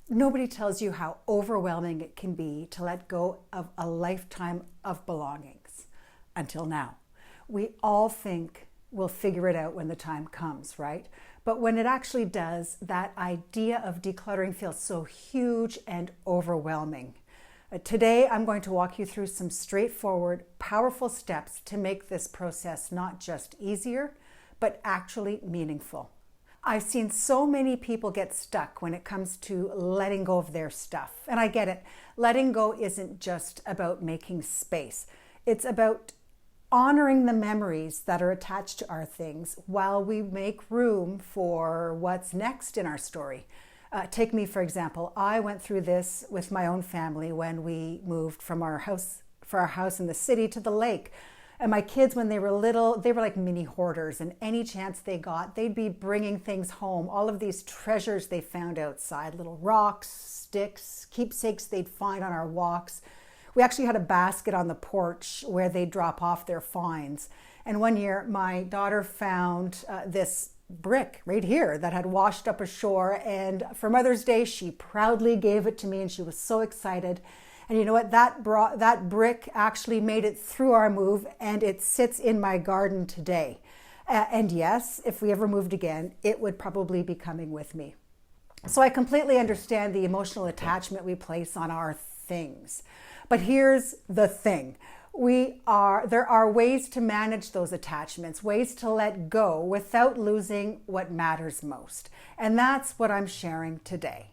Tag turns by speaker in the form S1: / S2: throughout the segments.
S1: Nobody tells you how overwhelming it can be to let go of a lifetime of belongings until now. We all think we'll figure it out when the time comes, right? But when it actually does, that idea of decluttering feels so huge and overwhelming. Today, I'm going to walk you through some straightforward, powerful steps to make this process not just easier, but actually meaningful. I've seen so many people get stuck when it comes to letting go of their stuff. And I get it. Letting go isn't just about making space. It's about honoring the memories that are attached to our things while we make room for what's next in our story. Take me, for example. I went through this with my own family when we moved from our house in the city to the lake. And my kids, when they were little, they were like mini hoarders, and any chance they got, they'd be bringing things home, all of these treasures they found outside, little rocks, sticks, keepsakes they'd find on our walks. We actually had a basket on the porch where they'd drop off their finds. And one year, my daughter found this brick right here that had washed up ashore, and for Mother's Day, she proudly gave it to me, and she was so excited. And you know what? That brick actually made it through our move, and it sits in my garden today. And yes, if we ever moved again, it would probably be coming with me. So I completely understand the emotional attachment we place on our things. But here's the thing. There are ways to manage those attachments, ways to let go without losing what matters most. And that's what I'm sharing today.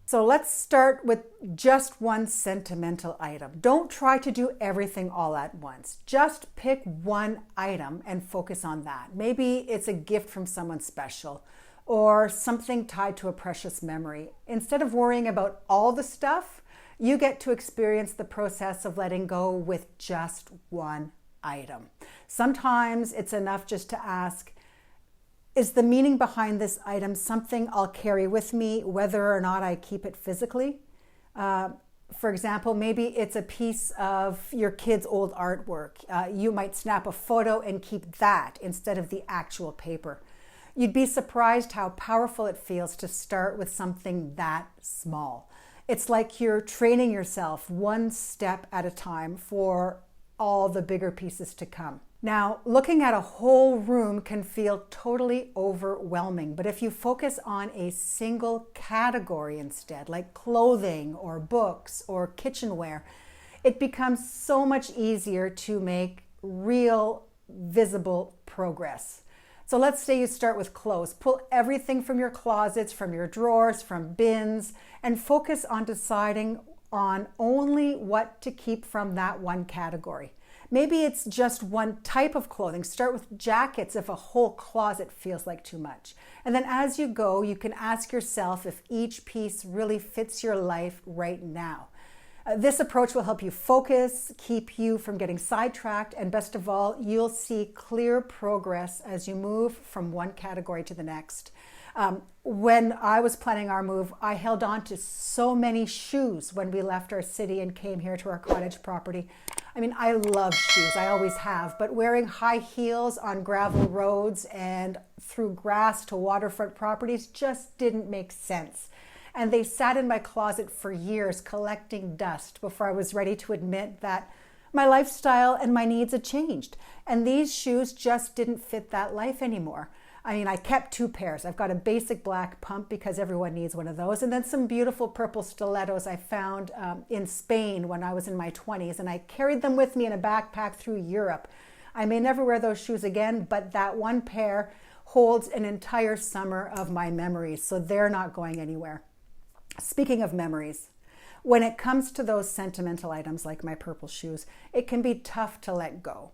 S1: So let's start with just one sentimental item. Don't try to do everything all at once. Just pick one item and focus on that. Maybe it's a gift from someone special or something tied to a precious memory. Instead of worrying about all the stuff, you get to experience the process of letting go with just one item. Sometimes it's enough just to ask, is the meaning behind this item something I'll carry with me, whether or not I keep it physically? For example, maybe it's a piece of your kid's old artwork. You might snap a photo and keep that instead of the actual paper. You'd be surprised how powerful it feels to start with something that small. It's like you're training yourself one step at a time for all the bigger pieces to come. Now, looking at a whole room can feel totally overwhelming, but if you focus on a single category instead, like clothing or books or kitchenware, it becomes so much easier to make real, visible progress. So let's say you start with clothes. Pull everything from your closets, from your drawers, from bins, and focus on deciding on only what to keep from that one category. Maybe it's just one type of clothing. Start with jackets if a whole closet feels like too much. And then as you go, you can ask yourself if each piece really fits your life right now. This approach will help you focus, keep you from getting sidetracked, and best of all, you'll see clear progress as you move from one category to the next. When I was planning our move, I held on to so many shoes when we left our city and came here to our cottage property. I mean, I love shoes, I always have, but wearing high heels on gravel roads and through grass to waterfront properties just didn't make sense. And they sat in my closet for years collecting dust before I was ready to admit that my lifestyle and my needs had changed. And these shoes just didn't fit that life anymore. I mean, I kept two pairs. I've got a basic black pump because everyone needs one of those, and then some beautiful purple stilettos I found in Spain when I was in my 20s, and I carried them with me in a backpack through Europe. I may never wear those shoes again, but that one pair holds an entire summer of my memories, so they're not going anywhere. Speaking of memories, when it comes to those sentimental items like my purple shoes, it can be tough to let go.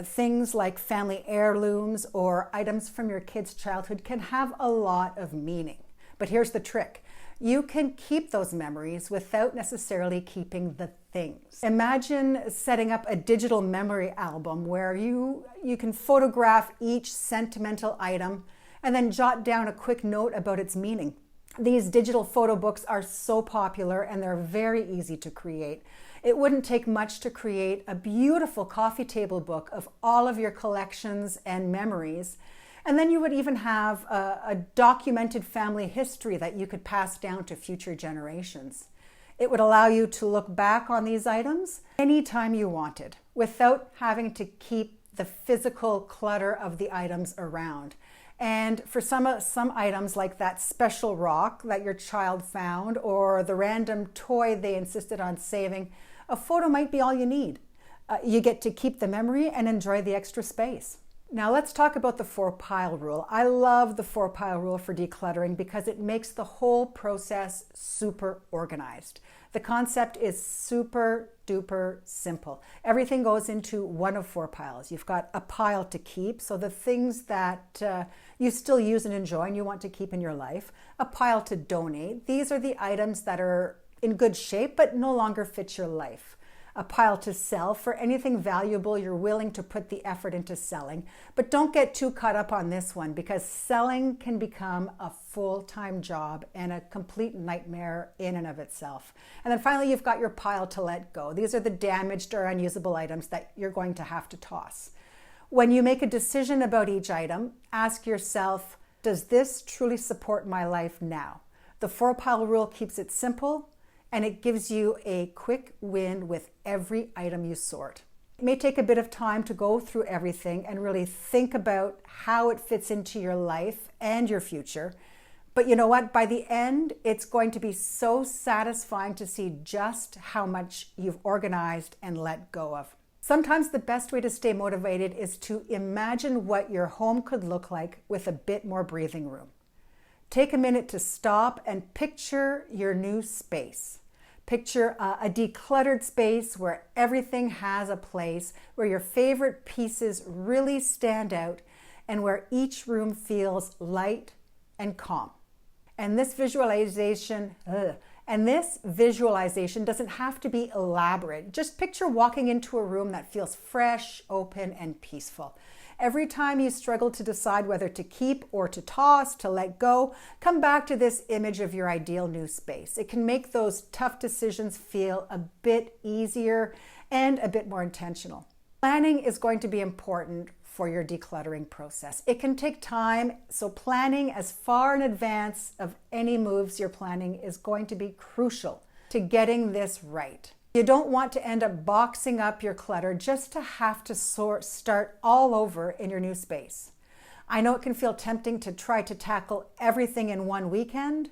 S1: Things like family heirlooms or items from your kid's childhood can have a lot of meaning. But here's the trick. You can keep those memories without necessarily keeping the things. Imagine setting up a digital memory album where you can photograph each sentimental item and then jot down a quick note about its meaning. These digital photo books are so popular and they're very easy to create. It wouldn't take much to create a beautiful coffee table book of all of your collections and memories. And then you would even have a documented family history that you could pass down to future generations. It would allow you to look back on these items anytime you wanted without having to keep the physical clutter of the items around. And for some items, like that special rock that your child found or the random toy they insisted on saving, a photo might be all you need. You get to keep the memory and enjoy the extra space. Now let's talk about the 4-pile rule. I love the 4-pile rule for decluttering because it makes the whole process super organized. The concept is super duper simple. Everything goes into one of 4 piles. You've got a pile to keep, so the things that you still use and enjoy and you want to keep in your life. A pile to donate. These are the items that are in good shape but no longer fit your life. A pile to sell for anything valuable you're willing to put the effort into selling. But don't get too caught up on this one because selling can become a full-time job and a complete nightmare in and of itself. And then finally, you've got your pile to let go. These are the damaged or unusable items that you're going to have to toss. When you make a decision about each item, ask yourself, does this truly support my life now? The 4-pile rule keeps it simple, and it gives you a quick win with every item you sort. It may take a bit of time to go through everything and really think about how it fits into your life and your future. But you know what? By the end, it's going to be so satisfying to see just how much you've organized and let go of. Sometimes the best way to stay motivated is to imagine what your home could look like with a bit more breathing room. Take a minute to stop and picture your new space. Picture a decluttered space where everything has a place, where your favorite pieces really stand out, and where each room feels light and calm. And this visualization doesn't have to be elaborate. Just picture walking into a room that feels fresh, open, and peaceful. Every time you struggle to decide whether to keep or to toss, to let go, come back to this image of your ideal new space. It can make those tough decisions feel a bit easier and a bit more intentional. Planning is going to be important for your decluttering process. It can take time, so planning as far in advance of any moves you're planning is going to be crucial to getting this right. You don't want to end up boxing up your clutter just to have to start all over in your new space. I know it can feel tempting to try to tackle everything in one weekend,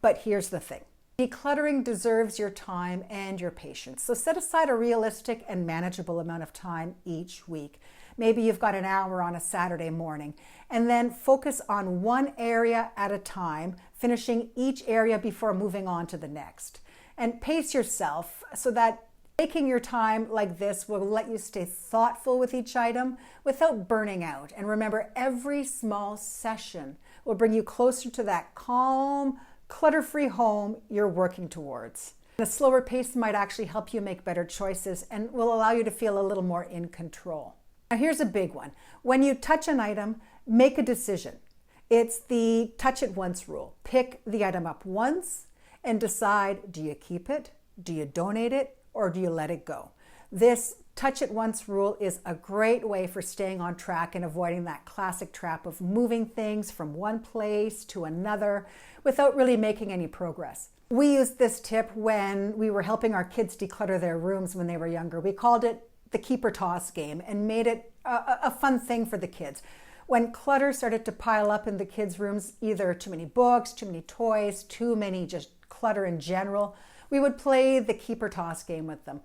S1: but here's the thing. Decluttering deserves your time and your patience. So set aside a realistic and manageable amount of time each week. Maybe you've got an hour on a Saturday morning, and then focus on one area at a time, finishing each area before moving on to the next. And pace yourself so that taking your time like this will let you stay thoughtful with each item without burning out. And remember, every small session will bring you closer to that calm, clutter-free home you're working towards. A slower pace might actually help you make better choices and will allow you to feel a little more in control. Now here's a big one. When you touch an item, make a decision. It's the touch it once rule. Pick the item up once and decide, do you keep it, do you donate it, or do you let it go? This touch it once rule is a great way for staying on track and avoiding that classic trap of moving things from one place to another without really making any progress. We used this tip when we were helping our kids declutter their rooms when they were younger. We called it the keep or toss game and made it a fun thing for the kids. When clutter started to pile up in the kids' rooms, either too many books, too many toys, too many just clutter in general, we would play the keep or toss game with them.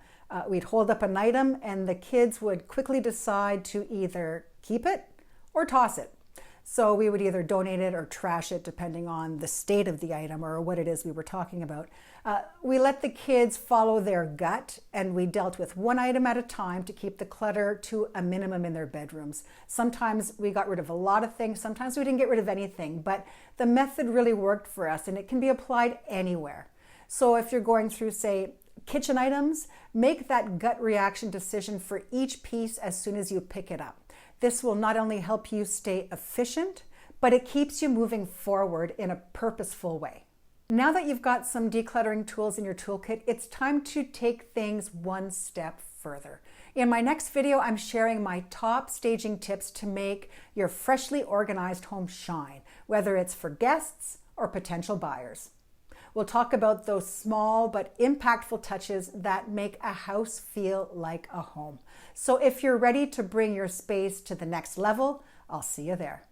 S1: We'd hold up an item and the kids would quickly decide to either keep it or toss it. So we would either donate it or trash it depending on the state of the item or what it is we were talking about. We let the kids follow their gut and we dealt with one item at a time to keep the clutter to a minimum in their bedrooms. Sometimes we got rid of a lot of things, sometimes we didn't get rid of anything, but the method really worked for us and it can be applied anywhere. So if you're going through, say, kitchen items, make that gut reaction decision for each piece as soon as you pick it up. This will not only help you stay efficient, but it keeps you moving forward in a purposeful way. Now that you've got some decluttering tools in your toolkit, it's time to take things one step further. In my next video, I'm sharing my top staging tips to make your freshly organized home shine, whether it's for guests or potential buyers. We'll talk about those small but impactful touches that make a house feel like a home. So if you're ready to bring your space to the next level, I'll see you there.